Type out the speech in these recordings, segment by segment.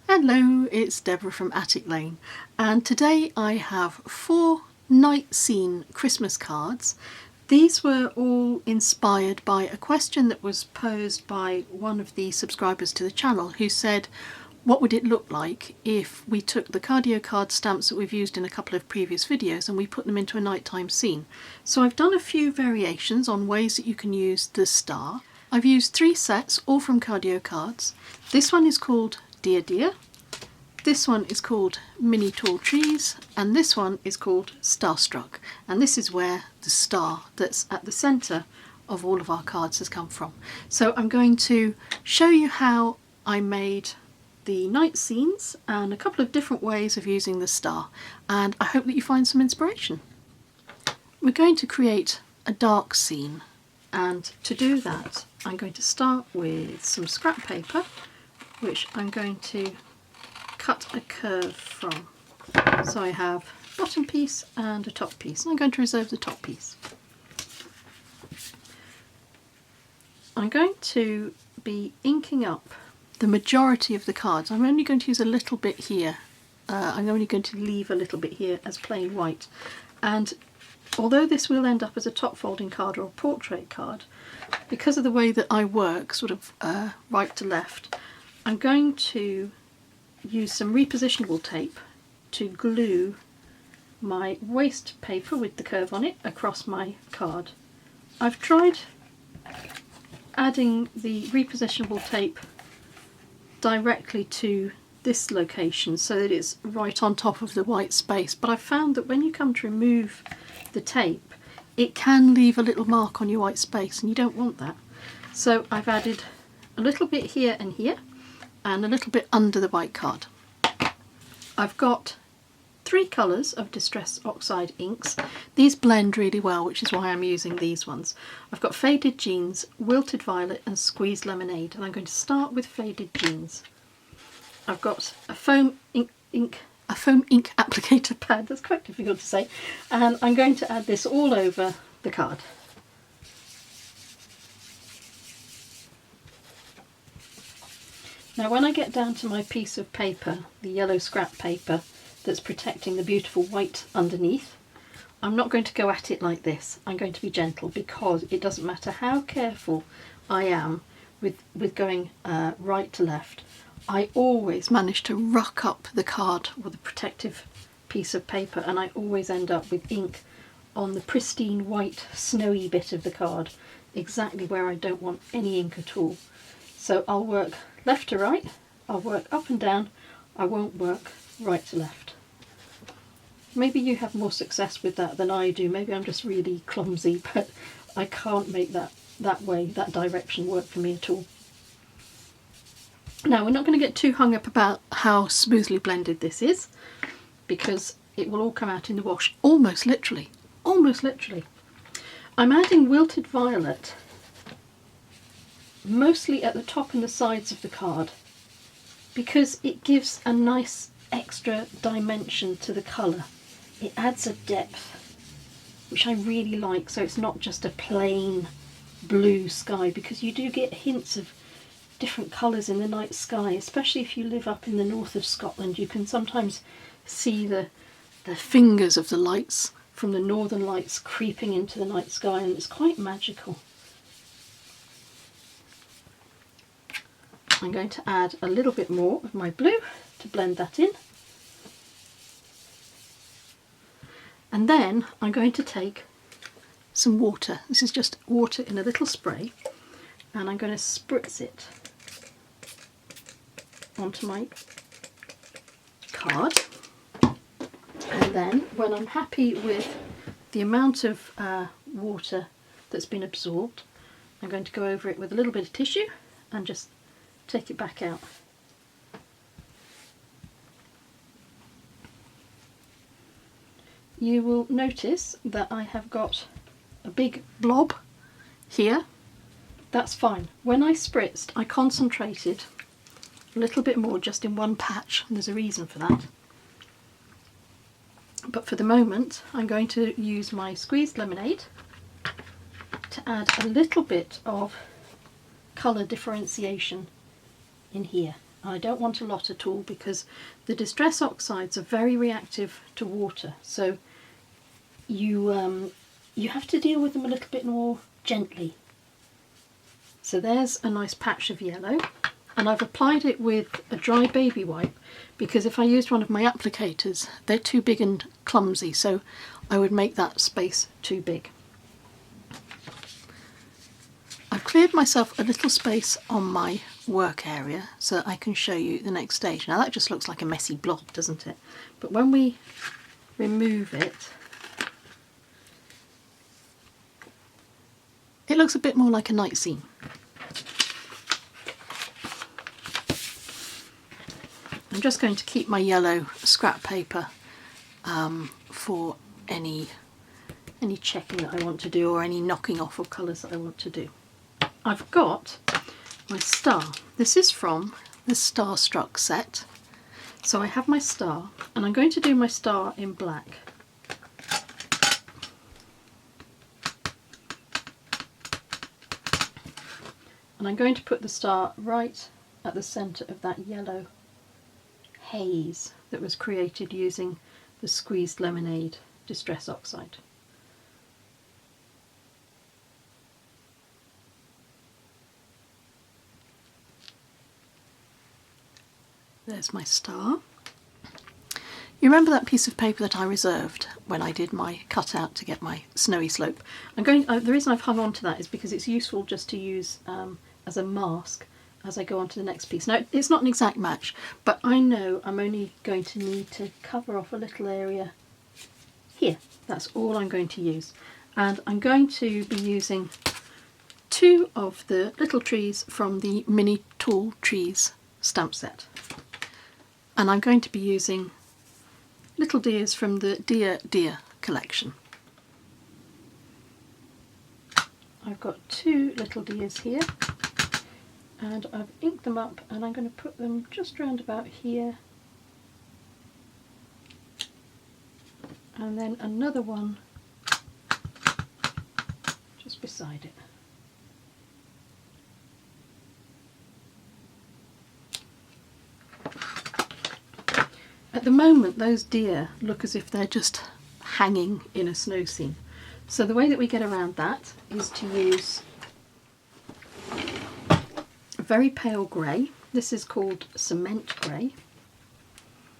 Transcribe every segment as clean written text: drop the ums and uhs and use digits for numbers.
Hello, it's Deborah from Attic Lane, and today I have 4 night scene Christmas cards. These were all inspired by a question that was posed by one of the subscribers to the channel who said, what would it look like if we took the cardio card stamps that we've used in a couple of previous videos and we put them into a nighttime scene? So I've done a few variations on ways that you can use the star. I've used 3 sets, all from cardio cards. This one is called Dear Dear, this one is called Mini Tall Trees, and this one is called Starstruck, and this is where the star that's at the centre of all of our cards has come from. So I'm going to show you how I made the night scenes and a couple of different ways of using the star, and I hope that you find some inspiration. We're going to create a dark scene, and to do that I'm going to start with some scrap paper, which I'm going to cut a curve from. So I have a bottom piece and a top piece, and I'm going to reserve the top piece. I'm going to be inking up the majority of the cards. I'm only going to use a little bit here. I'm only going to leave a little bit here as plain white, and although this will end up as a top folding card or a portrait card, because of the way that I work, sort of right to left, I'm going to use some repositionable tape to glue my waste paper with the curve on it across my card. I've tried adding the repositionable tape directly to this location so that it's right on top of the white space, but I've found that when you come to remove the tape, it can leave a little mark on your white space, and you don't want that. So I've added a little bit here and here, and a little bit under the white card. I've got 3 colours of Distress Oxide inks. These blend really well, which is why I'm using these ones. I've got Faded Jeans, Wilted Violet and Squeezed Lemonade, and I'm going to start with Faded Jeans. I've got a foam ink applicator pad, that's quite difficult to say, and I'm going to add this all over the card. Now when I get down to my piece of paper, the yellow scrap paper that's protecting the beautiful white underneath, I'm not going to go at it like this. I'm going to be gentle, because it doesn't matter how careful I am with going right to left, I always manage to ruck up the card or the protective piece of paper, and I always end up with ink on the pristine white snowy bit of the card, exactly where I don't want any ink at all. So I'll work left to right, I'll work up and down, I won't work right to left. Maybe you have more success with that than I do, maybe I'm just really clumsy, but I can't make that direction work for me at all. Now we're not going to get too hung up about how smoothly blended this is, because it will all come out in the wash, almost literally, almost literally. I'm adding Wilted Violet mostly at the top and the sides of the card, because it gives a nice extra dimension to the colour. It adds a depth which I really like, so it's not just a plain blue sky, because you do get hints of different colours in the night sky, especially if you live up in the north of Scotland. You can sometimes see the fingers of the lights from the northern lights creeping into the night sky, and it's quite magical. I'm going to add a little bit more of my blue to blend that in. And then I'm going to take some water. This is just water in a little spray, and I'm going to spritz it onto my card. And then when I'm happy with the amount of water that's been absorbed, I'm going to go over it with a little bit of tissue and just take it back out. You will notice that I have got a big blob here. That's fine. When I spritzed, I concentrated a little bit more just in one patch, and there's a reason for that. But for the moment, I'm going to use my squeezed lemonade to add a little bit of colour differentiation in here. I don't want a lot at all because the distress oxides are very reactive to water, so you have to deal with them a little bit more gently. So there's a nice patch of yellow, and I've applied it with a dry baby wipe because if I used one of my applicators they're too big and clumsy, so I would make that space too big. I've cleared myself a little space on my work area so that I can show you the next stage. Now that just looks like a messy blob, doesn't it? But when we remove it, it looks a bit more like a night scene. I'm just going to keep my yellow scrap paper for any checking that I want to do or any knocking off of colours that I want to do. I've got my star. This is from the Starstruck set. So I have my star, and I'm going to do my star in black. And I'm going to put the star right at the centre of that yellow haze that was created using the squeezed lemonade distress oxide. There's my star. You remember that piece of paper that I reserved when I did my cutout to get my snowy slope? The reason I've hung on to that is because it's useful just to use as a mask as I go on to the next piece. Now it's not an exact match, but I know I'm only going to need to cover off a little area here. That's all I'm going to use. And I'm going to be using 2 of the little trees from the Mini Tall Trees stamp set. And I'm going to be using little deers from the Deer collection. I've got 2 little deers here, and I've inked them up, and I'm going to put them just round about here, and then another one just beside it. At the moment those deer look as if they're just hanging in a snow scene. So the way that we get around that is to use a very pale grey. This is called cement grey.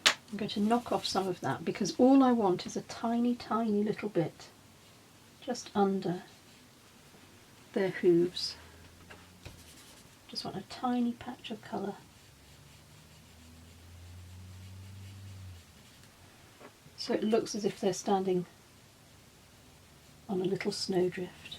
I'm going to knock off some of that because all I want is a tiny, tiny little bit just under their hooves. Just want a tiny patch of colour. So it looks as if they're standing on a little snowdrift.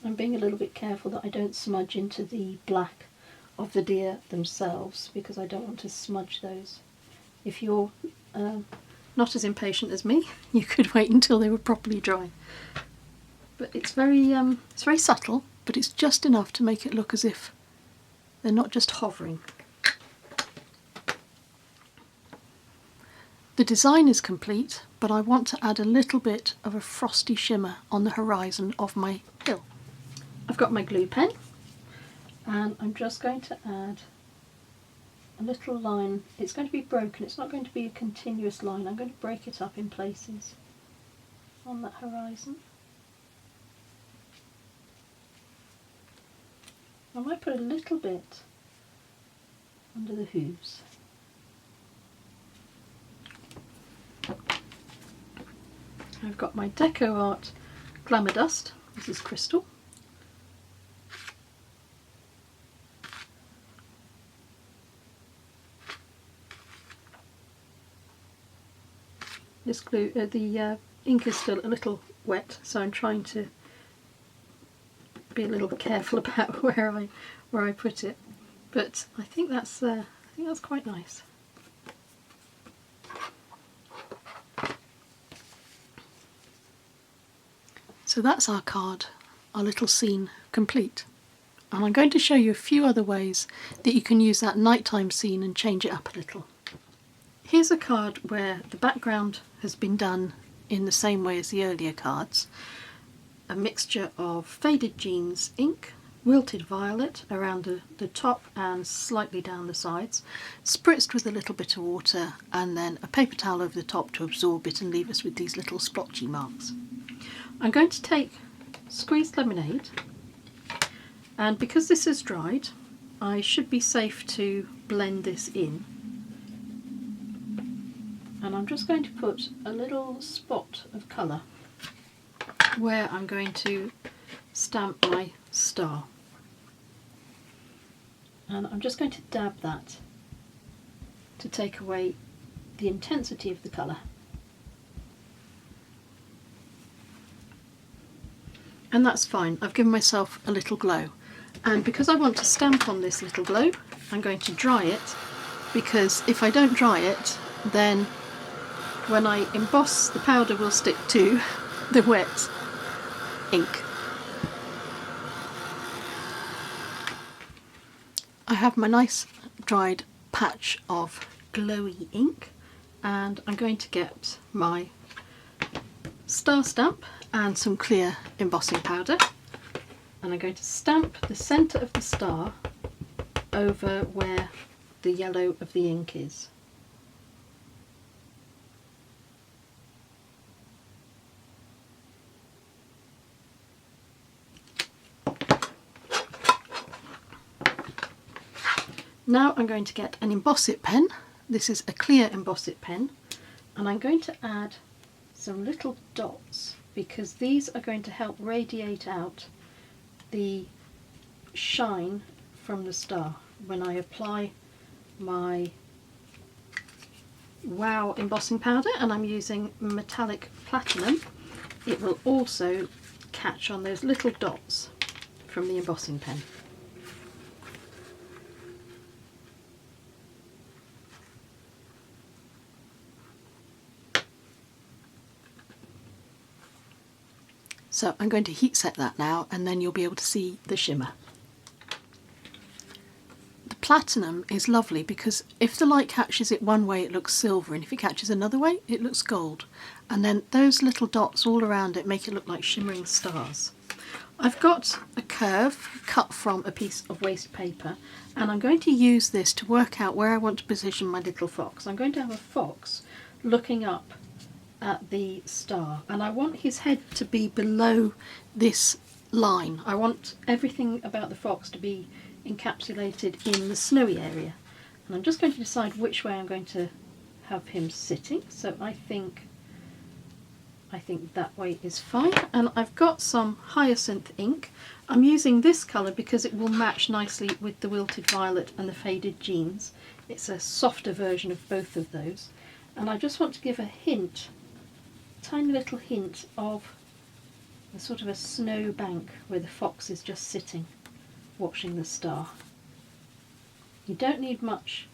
I'm being a little bit careful that I don't smudge into the black of the deer themselves because I don't want to smudge those. If you're not as impatient as me, you could wait until they were properly dry. But it's very subtle, but it's just enough to make it look as if they're not just hovering. The design is complete, but I want to add a little bit of a frosty shimmer on the horizon of my hill. I've got my glue pen, and I'm just going to add a little line. It's going to be broken, it's not going to be a continuous line. I'm going to break it up in places on that horizon. I might put a little bit under the hooves. I've got my Deco Art Glamour Dust. This is crystal. This glue, the ink is still a little wet, so I'm trying to be a little careful about where I put it, but I think that's quite nice. So that's our card, our little scene complete. And I'm going to show you a few other ways that you can use that nighttime scene and change it up a little. Here's a card where the background has been done in the same way as the earlier cards. A mixture of faded jeans ink, wilted violet around the top and slightly down the sides, spritzed with a little bit of water, and then a paper towel over the top to absorb it and leave us with these little splotchy marks. I'm going to take squeezed lemonade, and because this is dried, I should be safe to blend this in. And I'm just going to put a little spot of colour where I'm going to stamp my star. And I'm just going to dab that to take away the intensity of the colour. And that's fine, I've given myself a little glow. And because I want to stamp on this little glow, I'm going to dry it, because if I don't dry it, then when I emboss, the powder will stick to the wet ink. I have my nice dried patch of glowy ink, and I'm going to get my star stamp and some clear embossing powder, and I'm going to stamp the centre of the star over where the yellow of the ink is. Now I'm going to get an emboss it pen. This is a clear emboss it pen, and I'm going to add some little dots because these are going to help radiate out the shine from the star. When I apply my Wow embossing powder, and I'm using metallic platinum, it will also catch on those little dots from the embossing pen. So I'm going to heat set that now, and then you'll be able to see the shimmer. The platinum is lovely because if the light catches it one way it looks silver, and if it catches another way it looks gold. And then those little dots all around it make it look like shimmering stars. I've got a curve cut from a piece of waste paper, and I'm going to use this to work out where I want to position my little fox. I'm going to have a fox looking up at the star, and I want his head to be below this line. I want everything about the fox to be encapsulated in the snowy area, and I'm just going to decide which way I'm going to have him sitting. So I think that way is fine, and I've got some Hyacinth ink. I'm using this colour because it will match nicely with the wilted violet and the faded jeans. It's a softer version of both of those, and I just want to give a hint, tiny little hint of a sort of a snow bank where the fox is just sitting watching the star. You don't need much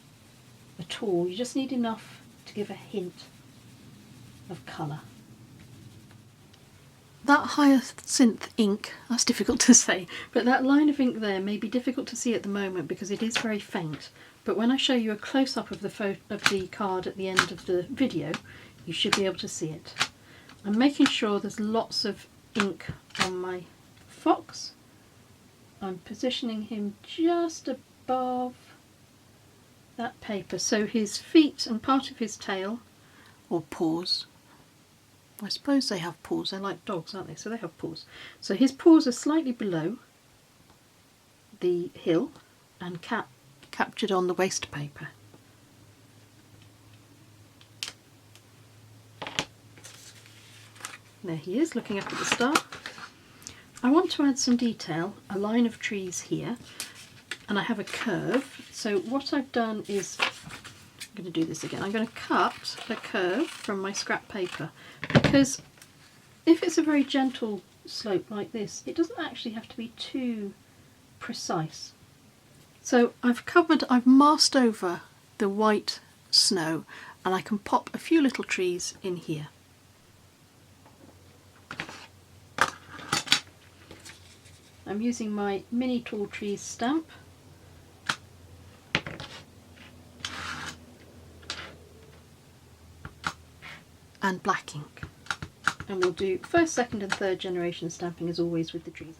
at all, you just need enough to give a hint of colour. That Hyacinth ink, that's difficult to say, but that line of ink there may be difficult to see at the moment because it is very faint, but when I show you a close-up of the card at the end of the video, you should be able to see it. I'm making sure there's lots of ink on my fox. I'm positioning him just above that paper, so his feet and part of his tail, or paws, I suppose they have paws, they're like dogs, aren't they? So they have paws. So his paws are slightly below the hill and captured on the waste paper. There he is, looking up at the star. I want to add some detail, a line of trees here, and I have a curve. So what I've done is, I'm going to do this again, I'm going to cut a curve from my scrap paper, because if it's a very gentle slope like this, it doesn't actually have to be too precise. So I've masked over the white snow, and I can pop a few little trees in here. I'm using my mini tall trees stamp. and black ink. And we'll do first, second and third generation stamping as always with the trees.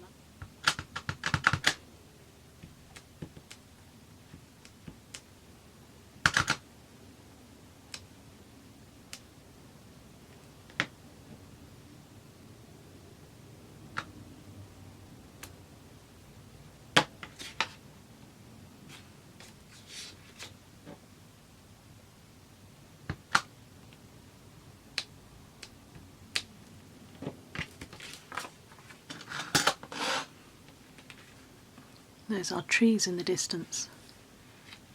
There's our trees in the distance.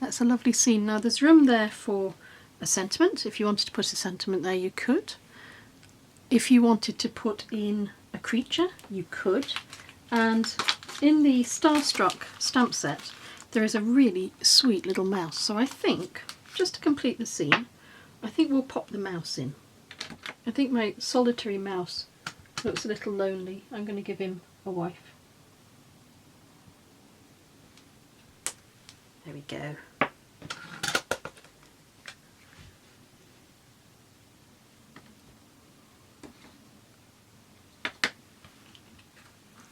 That's a lovely scene. Now there's room there for a sentiment. If you wanted to put a sentiment there, you could. If you wanted to put in a creature, you could. And in the Starstruck stamp set, there is a really sweet little mouse. So I think, just to complete the scene, I think we'll pop the mouse in. I think my solitary mouse looks a little lonely. I'm going to give him a wife. There we go.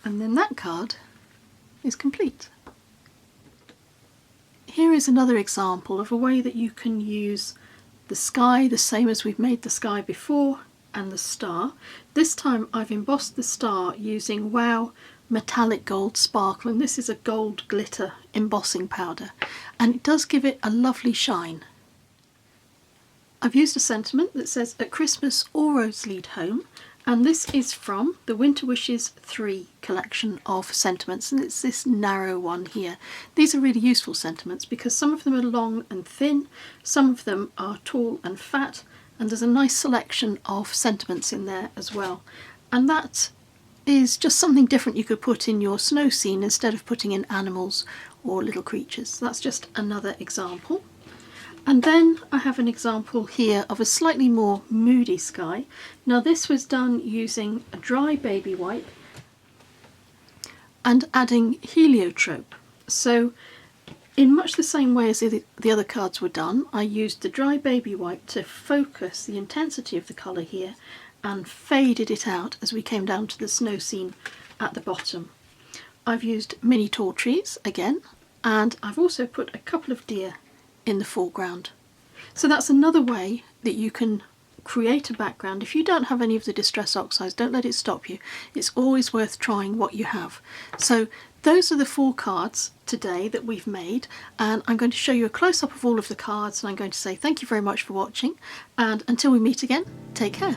And then that card is complete. Here is another example of a way that you can use the sky, the same as we've made the sky before, and the star. This time I've embossed the star using Wow Metallic Gold Sparkle, and this is a gold glitter embossing powder, and it does give it a lovely shine. I've used a sentiment that says "At Christmas all roads lead home," and this is from the Winter Wishes 3 collection of sentiments, and it's this narrow one here. These are really useful sentiments because some of them are long and thin, some of them are tall and fat, and there's a nice selection of sentiments in there as well. And that is just something different you could put in your snow scene instead of putting in animals or little creatures. So that's just another example. And then I have an example here of a slightly more moody sky. Now this was done using a dry baby wipe and adding heliotrope. So in much the same way as the other cards were done, I used the dry baby wipe to focus the intensity of the colour here and faded it out as we came down to the snow scene at the bottom. I've used mini tall trees again, and I've also put a couple of deer in the foreground. So that's another way that you can create a background. If you don't have any of the Distress Oxides, don't let it stop you. It's always worth trying what you have. So those are the 4 cards today that we've made, and I'm going to show you a close-up of all of the cards, and I'm going to say thank you very much for watching, and until we meet again, take care.